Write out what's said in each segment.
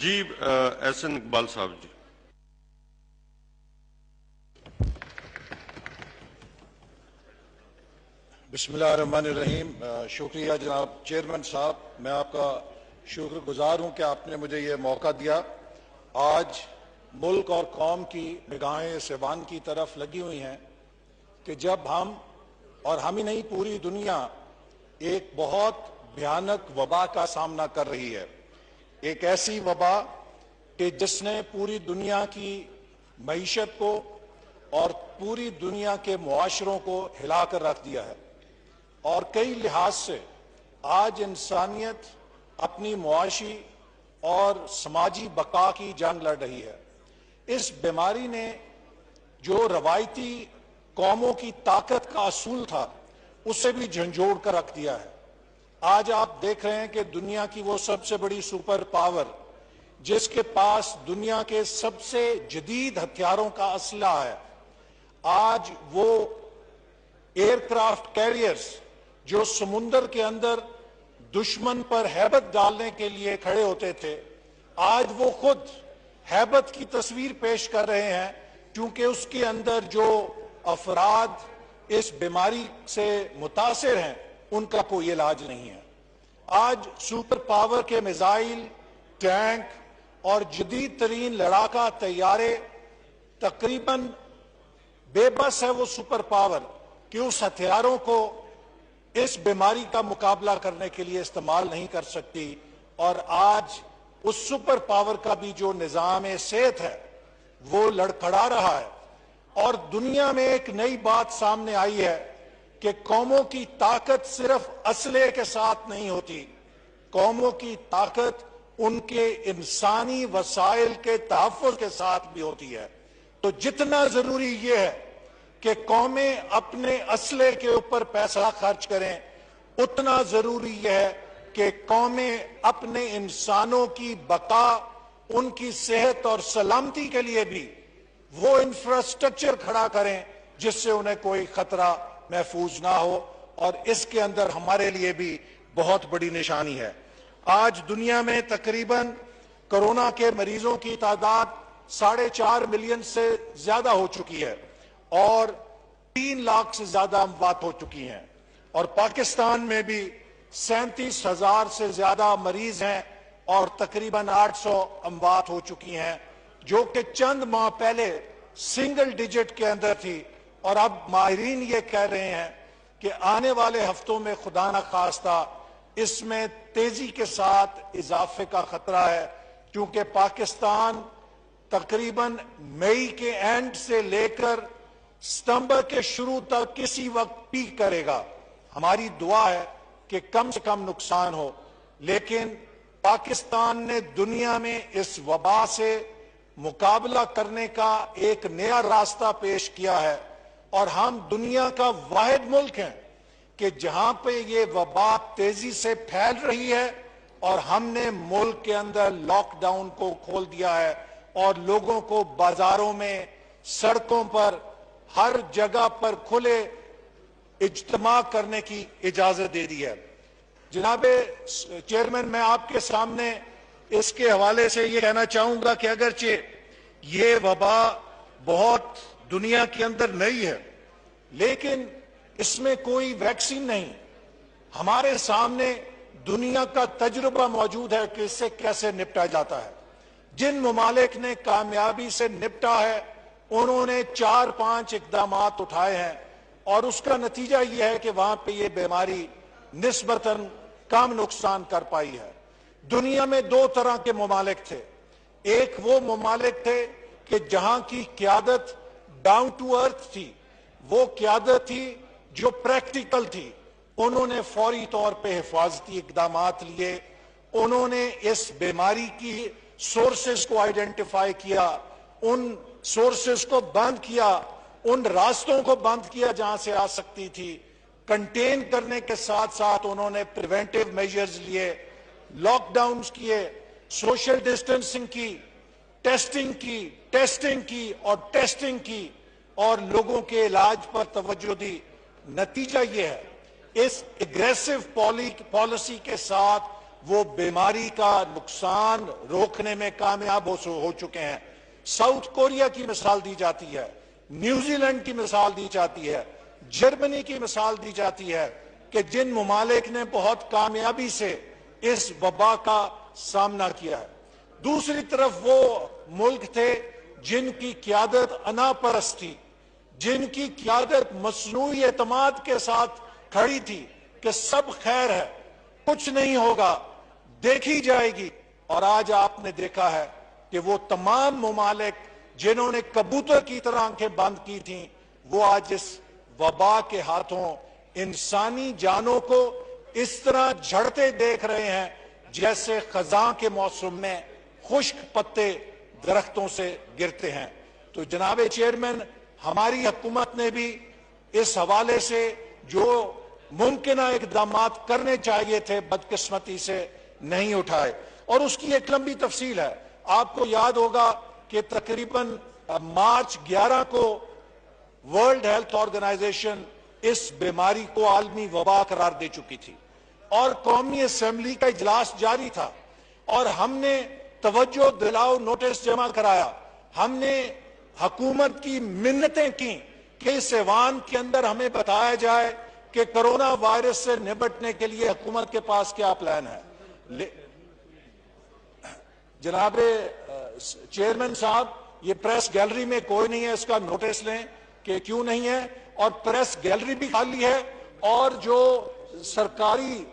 جی احسن اقبال صاحب جی. بسم اللہ الرحمن الرحیم. شکریہ جناب چیئرمین صاحب. میں آپ کا شکر گزار ہوں کہ آپ نے مجھے یہ موقع دیا. آج ملک اور قوم کی نگاہیں سیوان کی طرف لگی ہوئی ہیں کہ جب ہم اور ہم ہی نہیں پوری دنیا ایک بہت بھیانک وبا کا سامنا کر رہی ہے. ایک ایسی وبا کہ جس نے پوری دنیا کی معیشت کو اور پوری دنیا کے معاشروں کو ہلا کر رکھ دیا ہے، اور کئی لحاظ سے آج انسانیت اپنی معاشی اور سماجی بقا کی جنگ لڑ رہی ہے. اس بیماری نے جو روایتی قوموں کی طاقت کا اصول تھا اسے بھی جھنجھوڑ کر رکھ دیا ہے. آج آپ دیکھ رہے ہیں کہ دنیا کی وہ سب سے بڑی سپر پاور جس کے پاس دنیا کے سب سے جدید ہتھیاروں کا اسلحہ ہے، آج وہ ایئر کرافٹ کیریئرز جو سمندر کے اندر دشمن پر ہیبت ڈالنے کے لیے کھڑے ہوتے تھے، آج وہ خود ہیبت کی تصویر پیش کر رہے ہیں، کیونکہ اس کے اندر جو افراد اس بیماری سے متاثر ہیں ان کا کوئی علاج نہیں ہے. آج سپر پاور کے میزائل، ٹینک اور جدید ترین لڑاکا طیارے تقریباً بے بس ہے وہ سپر پاور کہ اس ہتھیاروں کو اس بیماری کا مقابلہ کرنے کے لیے استعمال نہیں کر سکتی. اور آج اس سپر پاور کا بھی جو نظام صحت ہے وہ لڑکھڑا رہا ہے. اور دنیا میں ایک نئی بات سامنے آئی ہے کہ قوموں کی طاقت صرف اسلحے کے ساتھ نہیں ہوتی، قوموں کی طاقت ان کے انسانی وسائل کے تحفظ کے ساتھ بھی ہوتی ہے. تو جتنا ضروری یہ ہے کہ قومیں اپنے اسلحے کے اوپر پیسہ خرچ کریں، اتنا ضروری یہ ہے کہ قومیں اپنے انسانوں کی بقا، ان کی صحت اور سلامتی کے لیے بھی وہ انفراسٹرکچر کھڑا کریں جس سے انہیں کوئی خطرہ محفوظ نہ ہو. اور اس کے اندر ہمارے لیے بھی بہت بڑی نشانی ہے. آج دنیا میں تقریباً کرونا کے مریضوں کی تعداد 4.5 ملین سے زیادہ ہو چکی ہے اور 3 لاکھ سے زیادہ اموات ہو چکی ہیں. اور پاکستان میں بھی 37,000 سے زیادہ مریض ہیں اور تقریباً 800 اموات ہو چکی ہیں، جو کہ چند ماہ پہلے سنگل ڈیجٹ کے اندر تھی. اور اب ماہرین یہ کہہ رہے ہیں کہ آنے والے ہفتوں میں خدا نہ خواستہ اس میں تیزی کے ساتھ اضافے کا خطرہ ہے، کیونکہ پاکستان تقریباً مئی کے اینڈ سے لے کر ستمبر کے شروع تک کسی وقت پیک کرے گا. ہماری دعا ہے کہ کم سے کم نقصان ہو، لیکن پاکستان نے دنیا میں اس وبا سے مقابلہ کرنے کا ایک نیا راستہ پیش کیا ہے. اور ہم دنیا کا واحد ملک ہیں کہ جہاں پہ یہ وبا تیزی سے پھیل رہی ہے اور ہم نے ملک کے اندر لاک ڈاؤن کو کھول دیا ہے اور لوگوں کو بازاروں میں، سڑکوں پر، ہر جگہ پر کھلے اجتماع کرنے کی اجازت دے دی ہے. جناب چیئرمین، میں آپ کے سامنے اس کے حوالے سے یہ کہنا چاہوں گا کہ اگرچہ یہ وبا بہت دنیا کے اندر نئی ہے لیکن اس میں کوئی ویکسین نہیں. ہمارے سامنے دنیا کا تجربہ موجود ہے کہ اس سے کیسے نپٹا جاتا ہے. جن ممالک نے کامیابی سے نپٹا ہے انہوں نے 4-5 اقدامات اٹھائے ہیں اور اس کا نتیجہ یہ ہے کہ وہاں پہ یہ بیماری نسبتاً کم نقصان کر پائی ہے. دنیا میں 2 طرح کے ممالک تھے. ایک وہ ممالک تھے کہ جہاں کی قیادت ڈاؤن ٹو ارتھ تھی، وہ قیادت تھی جو پریکٹیکل تھی. انہوں نے فوری طور پہ حفاظتی اقدامات لیے، انہوں نے اس بیماری کی سورسز کو آئیڈینٹیفائی کیا، ان سورسز کو بند کیا، ان راستوں کو بند کیا جہاں سے آ سکتی تھی. کنٹین کرنے کے ساتھ ساتھ انہوں نے پریونٹیو میجرز لیے، لاک ڈاؤنز کیے، سوشل ڈسٹنسنگ کی، ٹیسٹنگ کی اور ٹیسٹنگ کی اور لوگوں کے علاج پر توجہ دی. نتیجہ یہ ہے اس اگریسو پالیسی کے ساتھ وہ بیماری کا نقصان روکنے میں کامیاب ہو چکے ہیں۔ ساؤتھ کوریا کی مثال دی جاتی ہے، نیوزی لینڈ کی مثال دی جاتی ہے، جرمنی کی مثال دی جاتی ہے کہ جن ممالک نے بہت کامیابی سے اس وبا کا سامنا کیا ہے۔ دوسری طرف وہ ملک تھے جن کی قیادت انا پرست تھی، جن کی قیادت مصنوعی اعتماد کے ساتھ کھڑی تھی کہ سب خیر ہے، کچھ نہیں ہوگا، دیکھی جائے گی۔ اور آج آپ نے دیکھا ہے کہ وہ تمام ممالک جنہوں نے کبوتر کی طرح آنکھیں بند کی تھیں، وہ آج اس وبا کے ہاتھوں انسانی جانوں کو اس طرح جھڑتے دیکھ رہے ہیں جیسے خزاں کے موسم میں خشک پتے درختوں سے گرتے ہیں۔ تو جناب چیئرمین، ہماری حکومت نے بھی اس حوالے سے جو ممکنہ اقدامات کرنے چاہیے تھے بدقسمتی سے نہیں اٹھائے، اور اس کی ایک لمبی تفصیل ہے۔ آپ کو یاد ہوگا کہ تقریباً مارچ 11 کو ورلڈ ہیلتھ آرگنائزیشن اس بیماری کو عالمی وبا قرار دے چکی تھی، اور قومی اسمبلی کا اجلاس جاری تھا، اور ہم نے توجہ دلاؤ نوٹس جمع کرایا۔ ہم نے حکومت کی منتیں کی کہ اس ایوان کے اندر ہمیں بتایا جائے کہ کرونا وائرس سے نمٹنے کے لیے حکومت کے پاس کیا پلان ہے۔ جناب چیئرمین صاحب، یہ پریس گیلری میں کوئی نہیں ہے، اس کا نوٹس لیں کہ کیوں نہیں ہے، اور پریس گیلری بھی خالی ہے، اور جو سرکاری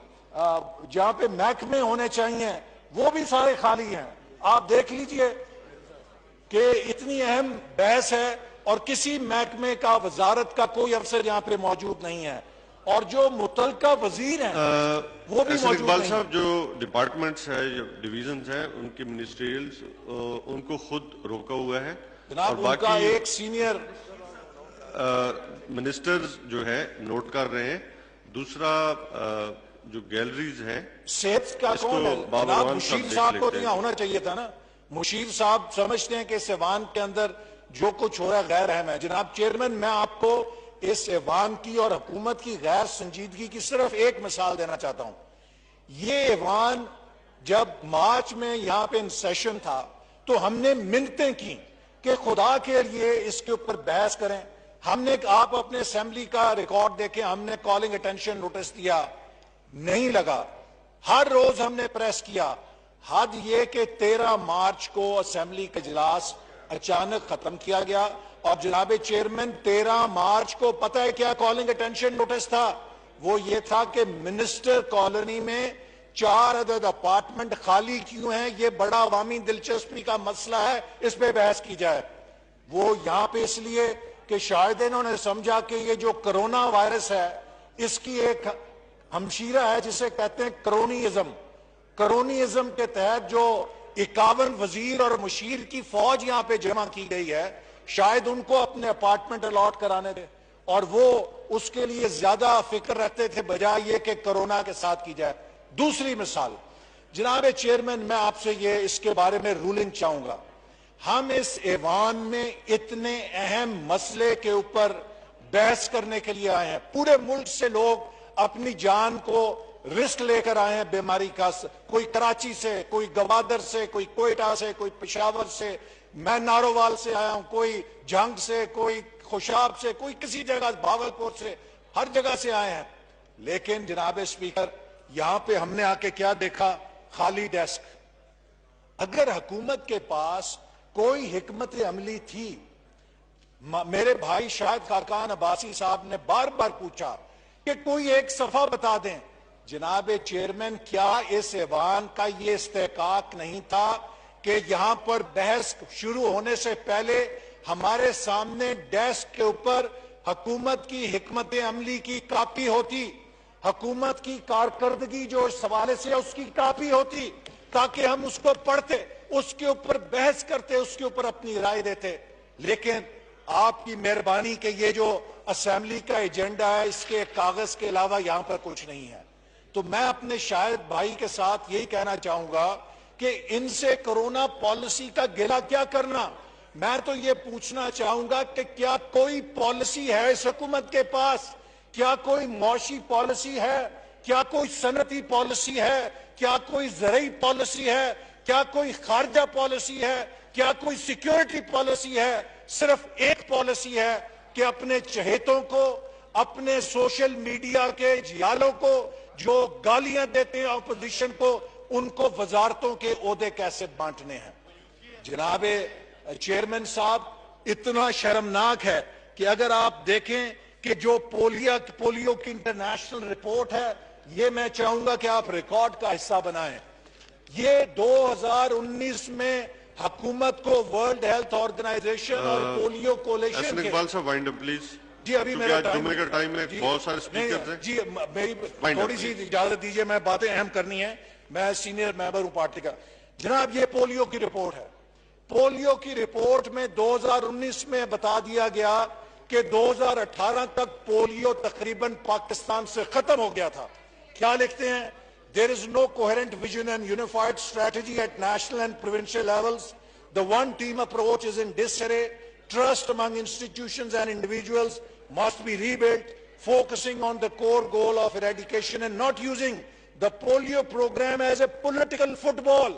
جہاں پہ محکمے ہونے چاہیے وہ بھی سارے خالی ہیں۔ آپ دیکھ لیجئے کہ اتنی اہم بحث ہے اور کسی محکمے کا وزارت کا کوئی افسر یہاں پہ موجود نہیں ہے، اور جو متعلقہ وزیر ہیں وہ بھی احسن موجود اقبال نہیں صاحب، جو ڈپارٹمنٹس ہیں، جو ڈویژنز ہیں، ان کے منسٹریلز ان کو خود روکا ہوا ہے، جناب۔ اور ان کا باقی ایک سینئر منسٹرز جو ہے نوٹ کر رہے ہیں۔ دوسرا جو گیلریز ہیں، صحت کا اس کو کون ہے؟ بابر جناب وان مشیر دیکھ صاحب کو لیتے تو ہیں۔ یہاں ہونا چاہیے تھا نا۔ مشیر صاحب سمجھتے ہیں کہ اس ایوان کے اندر جو کچھ ہو رہا ہے غیر اہم ہے۔ جناب چیئرمین، میں آپ کو اس ایوان کی اور حکومت کی غیر سنجیدگی کی صرف ایک مثال دینا چاہتا ہوں۔ یہ ایوان جب مارچ میں یہاں پہ سیشن تھا تو ہم نے منتیں کی کہ خدا کے لیے اس کے اوپر بحث کریں۔ ہم نے، آپ اپنے اسمبلی کا ریکارڈ دیکھیں، ہم نے کالنگ اٹینشن نوٹس دیا، نہیں لگا۔ ہر روز ہم نے پریس کیا۔ حد یہ کہ 13 مارچ کو اسمبلی کا اجلاس اچانک ختم کیا گیا، اور جناب چیئرمین 13 مارچ کو پتہ ہے کیا کالنگ اٹینشن نوٹس تھا؟ وہ یہ تھا کہ منسٹر کالونی میں 4 عدد اپارٹمنٹ خالی کیوں ہیں، یہ بڑا عوامی دلچسپی کا مسئلہ ہے، اس پہ بحث کی جائے۔ وہ یہاں پہ اس لیے کہ شاید انہوں نے سمجھا کہ یہ جو کرونا وائرس ہے اس کی ایک ہمشیرہ ہے جسے کہتے ہیں کرونیزم۔ کرونیزم کے تحت جو 51 وزیر اور مشیر کی فوج یہاں پہ جمع کی گئی ہے، شاید ان کو اپنے اپارٹمنٹ الاٹ کرانے دے، اور وہ اس کے لیے زیادہ فکر رکھتے تھے بجائے یہ کہ کرونا کے ساتھ کی جائے۔ دوسری مثال، جناب چیئرمین، میں آپ سے یہ اس کے بارے میں رولنگ چاہوں گا۔ ہم اس ایوان میں اتنے اہم مسئلے کے اوپر بحث کرنے کے لیے آئے ہیں، پورے ملک سے لوگ اپنی جان کو رسک لے کر آئے ہیں بیماری کا، کوئی کراچی سے، کوئی گوادر سے، کوئی کوئٹہ سے، کوئی پشاور سے، میں نارووال سے آیا ہوں، کوئی جھنگ سے، کوئی خوشاب سے، کوئی کسی جگہ، بھاولپور سے، ہر جگہ سے آئے ہیں۔ لیکن جناب اسپیکر، یہاں پہ ہم نے آ کے کیا دیکھا؟ خالی ڈیسک۔ اگر حکومت کے پاس کوئی حکمت عملی تھی، میرے بھائی شاہد خاقان عباسی صاحب نے بار بار پوچھا کہ کوئی ایک صفحہ بتا دیں۔ جناب چیئرمین، کیا اس ایوان کا یہ استحقاق نہیں تھا کہ یہاں پر بحث شروع ہونے سے پہلے ہمارے سامنے ڈیسک کے اوپر حکومت کی حکمت عملی کی کاپی ہوتی، حکومت کی کارکردگی جو اس حوالے سے اس کی کاپی ہوتی، تاکہ ہم اس کو پڑھتے، اس کے اوپر بحث کرتے، اس کے اوپر اپنی رائے دیتے۔ لیکن آپ کی مہربانی کہ یہ جو اسمبلی کا ایجنڈا ہے، اس کے کاغذ کے علاوہ یہاں پر کچھ نہیں ہے۔ تو میں اپنے شاہد بھائی کے ساتھ یہی کہنا چاہوں گا کہ ان سے کرونا پالیسی کا گلہ کیا کرنا۔ میں تو یہ پوچھنا چاہوں گا کہ کیا کوئی پالیسی ہے اس حکومت کے پاس؟ کیا کوئی معاشی پالیسی ہے؟ کیا کوئی صنعتی پالیسی ہے؟ کیا کوئی زرعی پالیسی ہے؟ کیا کوئی خارجہ پالیسی ہے؟ کیا کوئی سیکیورٹی پالیسی ہے؟ صرف ایک پالیسی ہے کہ اپنے چہیتوں کو، اپنے سوشل میڈیا کے جیالوں کو جو گالیاں دیتے ہیں اپوزیشن کو، ان کو وزارتوں کے عہدے کیسے بانٹنے ہیں۔ جناب چیئرمین صاحب، اتنا شرمناک ہے کہ اگر آپ دیکھیں کہ جو پولیو کی انٹرنیشنل رپورٹ ہے، یہ میں چاہوں گا کہ آپ ریکارڈ کا حصہ بنائیں۔ یہ 2019 میں حکومت کو ورلڈ ہیلتھ آرگنائزیشن اور پولیو کولیشن احسن کے اقبال صاحب وائنڈ اپ پلیز، جی ابھی میرا جمعے کا ٹائم ہے، بہت سارے اسپیکرز ہیں، جی میری تھوڑی سی اجازت دیجئے، میں باتیں اہم کرنی ہیں، میں سینئر ممبر ہوں پارٹی کا۔ جناب یہ پولیو کی رپورٹ ہے۔ پولیو کی رپورٹ میں 2019 میں بتا دیا گیا کہ 2018 تک پولیو تقریباً پاکستان سے ختم ہو گیا تھا۔ کیا لکھتے ہیں؟ There is no coherent vision and unified strategy at national and provincial levels. The one-team approach is in disarray. Trust among institutions and individuals must be rebuilt, focusing on the core goal of eradication and not using the polio program as a political football.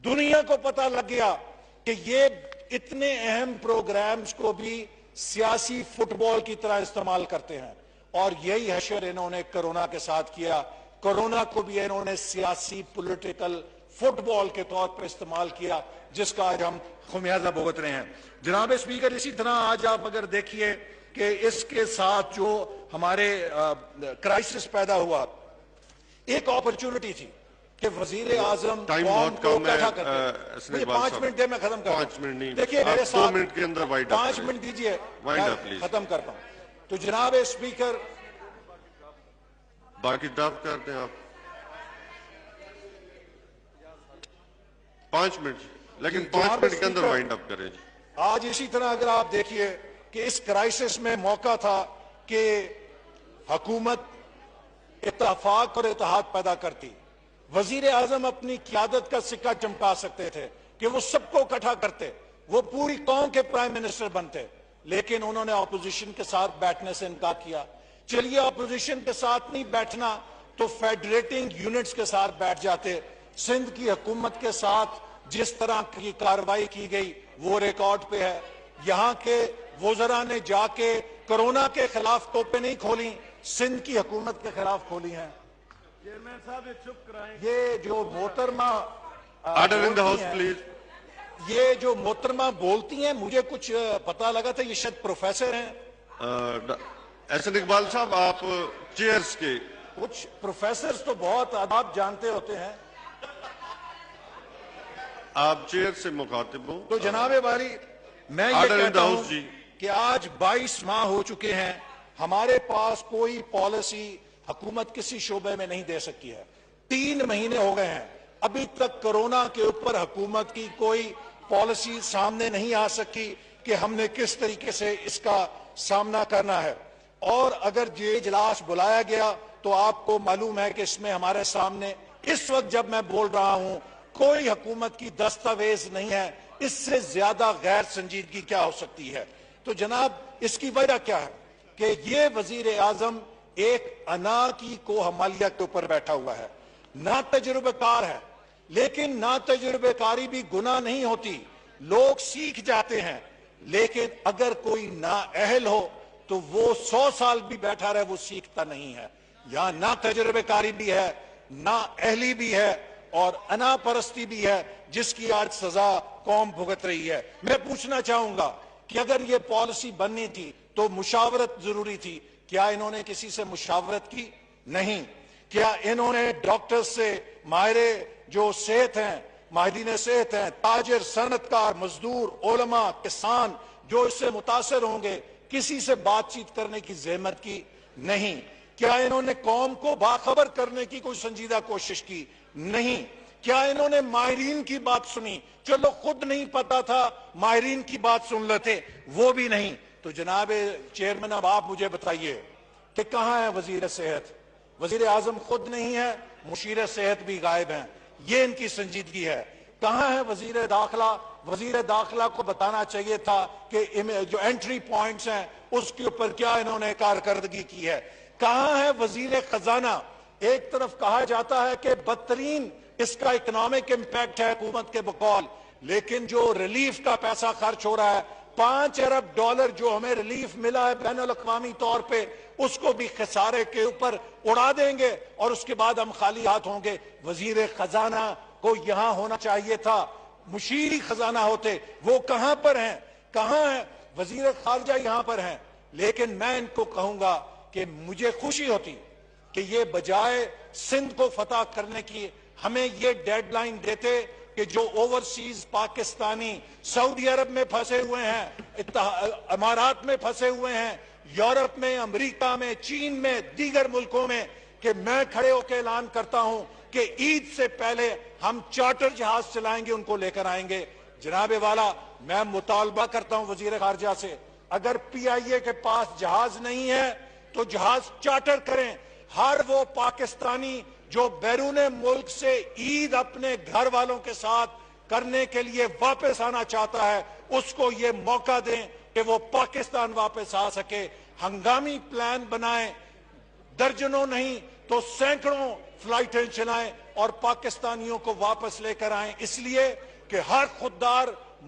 دنیا کو پتہ لگ گیا کہ یہ اتنے اہم programmes کو بھی سیاسی فٹ بال کی طرح استعمال کرتے ہیں، اور یہی حشر انہوں نے کرونا کے ساتھ کیا۔ کرونا کو بھی انہوں نے سیاسی پولیٹیکل فٹ بال کے طور پر استعمال کیا، جس کا آج ہم خمیازہ بھگت رہے ہیں۔ جناب اسپیکر، اسی طرح آج آپ اگر دیکھیے کہ اس کے ساتھ جو ہمارے کرائسس پیدا ہوا، ایک اپرچونٹی تھی کہ وزیر اعظم قوم کو اکٹھا کرتے۔ مجھے 5 منٹ دے، میں ختم کرتا ہوں۔ 5 منٹ نہیں، دیکھیے میرے ساتھ 2 منٹ کے اندر وائنڈ اپ 5 منٹ دیجئے، وائنڈ میں اپ پلیز، ختم کرتا ہوں۔ تو جناب اسپیکر، باقی ڈرافٹ کرتے ہیں آپ 5 منٹ، لیکن 5 منٹ کے اندر وائنڈ اپ کریں۔ آج اسی طرح اگر آپ دیکھیے کہ اس کرائسس میں موقع تھا کہ حکومت اتفاق اور اتحاد پیدا کرتی، وزیر اعظم اپنی قیادت کا سکہ چمکا سکتے تھے کہ وہ سب کو اکٹھا کرتے، وہ پوری قوم کے پرائم منسٹر بنتے، لیکن انہوں نے اپوزیشن کے ساتھ بیٹھنے سے انکار کیا۔ چلیے اپوزیشن کے ساتھ نہیں بیٹھنا تو فیڈریٹنگ یونٹس کے ساتھ بیٹھ جاتے۔ سندھ کی حکومت کے ساتھ جس طرح کی کارروائی کی گئی وہ ریکارڈ پہ ہے۔ یہاں کے وزراء نے جا کے کرونا کے خلاف توپیں نہیں کھولی، سندھ کی حکومت کے خلاف کھولی ہیں۔ یہ جو محترمہ order in the house please, یہ جو محترمہ بولتی ہیں، مجھے کچھ پتہ لگا تھا یہ شاید پروفیسر ہیں۔ احسن اقبال صاحب آپ چیئرز کے، کچھ پروفیسرز تو بہت آداب جانتے ہوتے ہیں۔ آپ چیئر سے مخاطب ہوں۔ تو جناب والی، میں یہ کہتا ہوں کہ آج 22 ماہ ہو چکے ہیں، ہمارے پاس کوئی پالیسی حکومت کسی شعبے میں نہیں دے سکی ہے۔ 3 مہینے ہو گئے ہیں، ابھی تک کرونا کے اوپر حکومت کی کوئی پالیسی سامنے نہیں آ سکی کہ ہم نے کس طریقے سے اس کا سامنا کرنا ہے۔ اور اگر یہ اجلاس بلایا گیا تو آپ کو معلوم ہے کہ اس میں ہمارے سامنے اس وقت جب میں بول رہا ہوں کوئی حکومت کی دستاویز نہیں ہے۔ اس سے زیادہ غیر سنجیدگی کیا ہو سکتی ہے؟ تو جناب اس کی وجہ کیا ہے کہ یہ وزیر اعظم ایک انا کی کوہ کے اوپر بیٹھا ہوا ہے، نہ تجربہ کار ہے، لیکن نہ تجربہ کاری بھی گناہ نہیں ہوتی، لوگ سیکھ جاتے ہیں، لیکن اگر کوئی نااہل ہو تو وہ 100 سال بھی بیٹھا رہے وہ سیکھتا نہیں ہے۔ یہاں نہ تجربہ کاری بھی ہے، نہ اہلی بھی ہے، اور انا پرستی بھی ہے، جس کی آج سزا قوم بھگت رہی ہے۔ میں پوچھنا چاہوں گا کہ اگر یہ پالیسی بننی تھی تو مشاورت ضروری تھی، کیا انہوں نے کسی سے مشاورت کی؟ نہیں۔ کیا انہوں نے ڈاکٹر سے، ماہر جو صحت ہیں، ماہرین صحت ہیں، تاجر، صنعتکار، مزدور، علماء، کسان جو اس سے متاثر ہوں گے، کسی سے بات چیت کرنے کی زحمت کی؟ نہیں۔ کیا انہوں نے قوم کو باخبر کرنے کی کوئی سنجیدہ کوشش کی؟ نہیں۔ کیا انہوں نے ماہرین کی بات سنی؟ چلو خود نہیں پتا تھا، ماہرین کی بات سن لیتے، وہ بھی نہیں۔ تو جناب چیئرمین، اب آپ مجھے بتائیے کہ کہاں ہے وزیر صحت؟ وزیر اعظم خود نہیں ہے، مشیر صحت بھی غائب ہیں، یہ ان کی سنجیدگی ہے۔ کہاں ہے وزیر داخلہ؟ وزیر داخلہ کو بتانا چاہیے تھا کہ جو انٹری پوائنٹس ہیں اس کے اوپر کیا انہوں نے کارکردگی کی ہے۔ کہاں ہے وزیر خزانہ؟ ایک طرف کہا جاتا ہے کہ بدترین اس کا اکنامک امپیکٹ ہے حکومت کے بقول، لیکن جو ریلیف کا پیسہ خرچ ہو رہا ہے، 5 ارب ڈالر جو ہمیں ریلیف ملا ہے بین الاقوامی طور پہ، اس کو بھی خسارے کے اوپر اڑا دیں گے اور اس کے بعد ہم خالی ہاتھ ہوں گے۔ وزیر خزانہ کو یہاں ہونا چاہیے تھا، مشیر خزانہ ہوتے، وہ کہاں پر ہیں؟ کہاں ہیں؟ وزیر خارجہ یہاں پر ہیں، لیکن میں ان کو کہوں گا کہ مجھے خوشی ہوتی کہ یہ بجائے سندھ کو فتح کرنے کی ہمیں یہ ڈیڈ لائن دیتے کہ جو اوورسیز پاکستانی سعودی عرب میں پھنسے ہوئے ہیں، امارات میں پھنسے ہوئے ہیں، یورپ میں، امریکہ میں، چین میں، دیگر ملکوں میں، کہ میں کھڑے ہو کے اعلان کرتا ہوں کہ عید سے پہلے ہم چارٹر جہاز چلائیں گے، ان کو لے کر آئیں گے۔ جناب والا، میں مطالبہ کرتا ہوں وزیر خارجہ سے، اگر پی آئی اے کے پاس جہاز نہیں ہے تو جہاز چارٹر کریں۔ ہر وہ پاکستانی جو بیرون ملک سے عید اپنے گھر والوں کے ساتھ کرنے کے لیے واپس آنا چاہتا ہے، اس کو یہ موقع دیں کہ وہ پاکستان واپس آ سکے۔ ہنگامی پلان بنائیں، درجنوں نہیں تو سینکڑوں فلائٹیں چلائیں اور پاکستانیوں کو واپس لے کر آئیں، اس لیے کہ ہر خوددار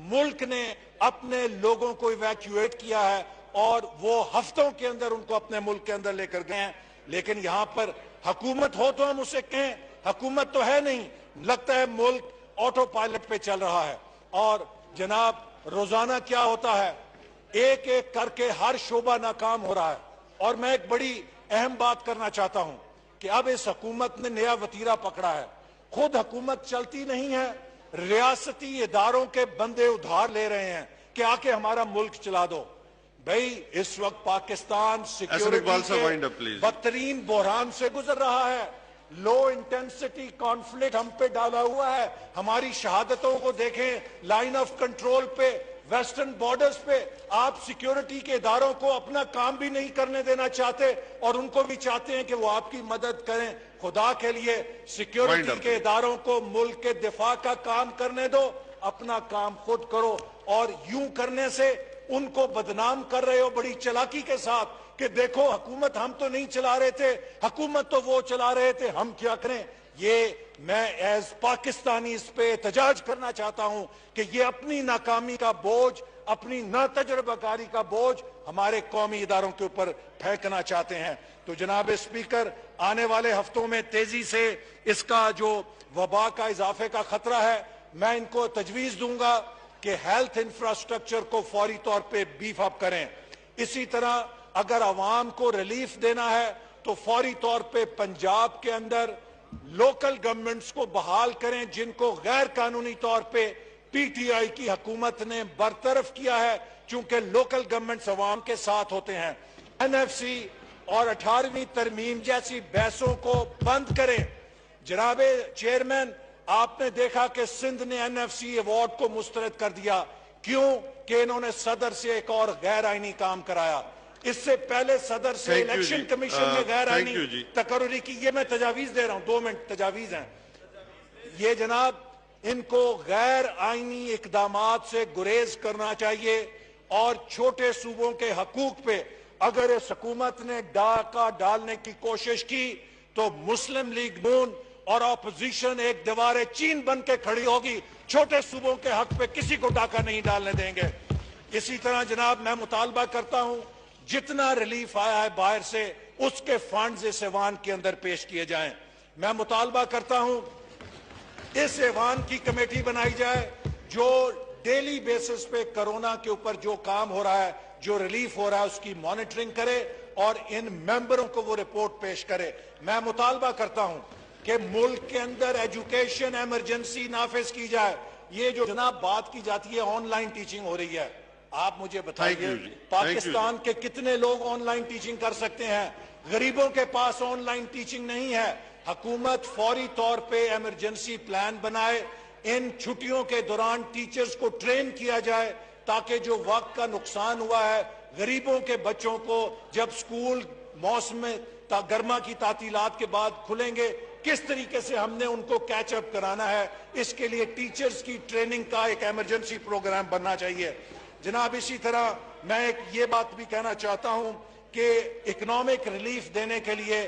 ملک نے اپنے لوگوں کو ایویکیویٹ کیا ہے اور وہ ہفتوں کے اندر ان کو اپنے ملک کے اندر لے کر گئے ہیں۔ لیکن یہاں پر حکومت ہو تو ہم اسے کہیں، حکومت تو ہے نہیں، لگتا ہے ملک آٹو پائلٹ پہ چل رہا ہے۔ اور جناب روزانہ کیا ہوتا ہے، ایک ایک کر کے ہر شعبہ ناکام ہو رہا ہے۔ اور میں ایک بڑی اہم بات کرنا چاہتا ہوں کہ اب اس حکومت نے نیا وتیرہ پکڑا ہے، خود حکومت چلتی نہیں ہے، ریاستی اداروں کے بندے ادھار لے رہے ہیں کہ آ کے ہمارا ملک چلا دو۔ بھئی اس وقت پاکستان سیکیورٹی کے بدترین بحران سے گزر رہا ہے، لو انٹینسٹی کانفلکٹ ہم پہ ڈالا ہوا ہے۔ ہماری شہادتوں کو دیکھیں، لائن آف کنٹرول پہ، ویسٹرن بارڈرز پہ، آپ سیکیورٹی کے اداروں کو اپنا کام بھی نہیں کرنے دینا چاہتے اور ان کو بھی چاہتے ہیں کہ وہ آپ کی مدد کریں۔ خدا کے لیے سیکیورٹی کے اداروں کو ملک کے دفاع کا کام کرنے دو، اپنا کام خود کرو۔ اور یوں کرنے سے ان کو بدنام کر رہے ہو بڑی چلاکی کے ساتھ کہ دیکھو حکومت ہم تو نہیں چلا رہے تھے، حکومت تو وہ چلا رہے تھے، ہم کیا کریں۔ یہ میں ایز پاکستانی اس پہ احتجاج کرنا چاہتا ہوں کہ یہ اپنی ناکامی کا بوجھ، اپنی ناتجربہ کاری کا بوجھ ہمارے قومی اداروں کے اوپر پھینکنا چاہتے ہیں۔ تو جناب اسپیکر، آنے والے ہفتوں میں تیزی سے اس کا جو وبا کا اضافے کا خطرہ ہے، میں ان کو تجویز دوں گا کہ ہیلتھ انفراسٹرکچر کو فوری طور پہ بیف اپ کریں۔ اسی طرح اگر عوام کو ریلیف دینا ہے تو فوری طور پہ پنجاب کے اندر لوکل گورنمنٹس کو بحال کریں جن کو غیر قانونی طور پہ پی ٹی آئی کی حکومت نے برطرف کیا ہے، چونکہ لوکل گورنمنٹس عوام کے ساتھ ہوتے ہیں۔ این ایف سی اور 18ویں ترمیم جیسی بحثوں کو بند کریں۔ جناب چیئرمین، آپ نے دیکھا کہ سندھ نے این ایف سی ایوارڈ کو مسترد کر دیا، کیوں کہ انہوں نے صدر سے ایک اور غیر آئینی کام کرایا۔ اس سے پہلے صدر سے الیکشن کمیشن نے غیر آئینی تقرری کی۔ یہ میں تجاویز دے رہا ہوں، 2 منٹ تجاویز ہیں یہ جناب، ان کو غیر آئینی اقدامات سے گریز کرنا چاہیے اور چھوٹے صوبوں کے حقوق پہ اگر اس حکومت نے ڈاکہ ڈالنے کی کوشش کی تو مسلم لیگ نون اور اپوزیشن ایک دیوار چین بن کے کھڑی ہوگی، چھوٹے صوبوں کے حق پہ کسی کو ڈاکہ نہیں ڈالنے دیں گے۔ اسی طرح جناب میں مطالبہ کرتا ہوں جتنا ریلیف آیا ہے باہر سے اس کے فنڈز اس ایوان کے اندر پیش کیے جائیں۔ میں مطالبہ کرتا ہوں اس ایوان کی کمیٹی بنائی جائے جو ڈیلی بیسس پہ کرونا کے اوپر جو کام ہو رہا ہے، جو ریلیف ہو رہا ہے، اس کی مانیٹرنگ کرے اور ان ممبروں کو وہ رپورٹ پیش کرے۔ میں مطالبہ کرتا ہوں کہ ملک کے اندر ایجوکیشن ایمرجنسی نافذ کی جائے۔ یہ جو جناب بات کی جاتی ہے آن لائن ٹیچنگ ہو رہی ہے، آپ مجھے بتائیے پاکستان کے کتنے لوگ آن لائن ٹیچنگ کر سکتے ہیں؟ غریبوں کے پاس آن لائن ٹیچنگ نہیں ہے۔ حکومت فوری طور پہ ایمرجنسی پلان بنائے، ان چھٹیوں کے دوران ٹیچرز کو ٹرین کیا جائے تاکہ جو وقت کا نقصان ہوا ہے غریبوں کے بچوں کو جب سکول موسم گرما کی تعطیلات کے بعد کھلیں گے کس طریقے سے ہم نے ان کو کیچ اپ کرانا ہے، اس کے لیے ٹیچرز کی ٹریننگ کا ایک ایمرجنسی پروگرام بننا چاہیے۔ جناب اسی طرح میں یہ بات بھی کہنا چاہتا ہوں کہ اکنامک ریلیف دینے کے لیے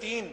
3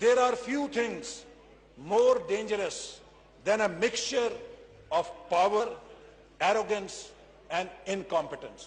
There are few things more dangerous than a mixture of power, arrogance and incompetence.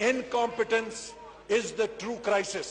Incompetence is the true crisis.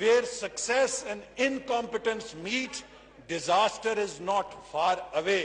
where success and incompetence meet, disaster is not far away.